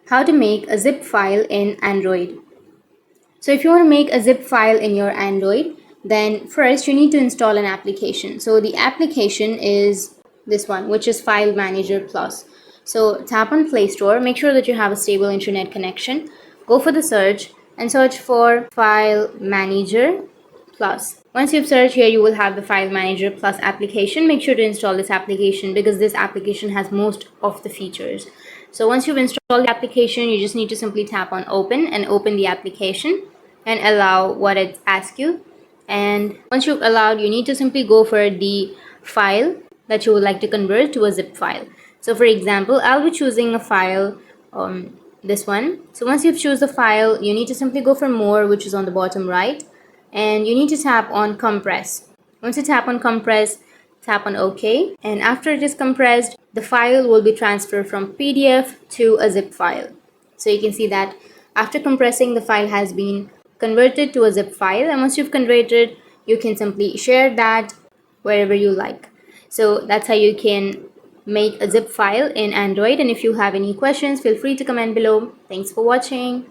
how to make a zip file in Android. So if you want to make a zip file in your Android, then first you need to install an application. So the application is this one, which is File Manager Plus. So tap on Play Store, make sure that you have a stable internet connection, go for the search and search for File Manager Plus. Once you've searched here, you will have the File Manager Plus application. Make sure to install this application because this application has most of the features. So once you've installed the application, you just need to simply tap on open and open the application and allow what it asks you. And once you've allowed, you need to simply go for the file that you would like to convert to a zip file. So for example, I'll be choosing a file, this one. So once you've chosen the file, you need to simply go for more, which is on the bottom right, and you need to tap on compress. Once you tap on compress, tap on OK, and after it is compressed, the file will be transferred from PDF to a zip file. So you can see that after compressing, the file has been converted to a zip file, and once you've converted, you can simply share that wherever you like. So that's how you can make a zip file in Android. And if you have any questions, feel free to comment below. Thanks for watching.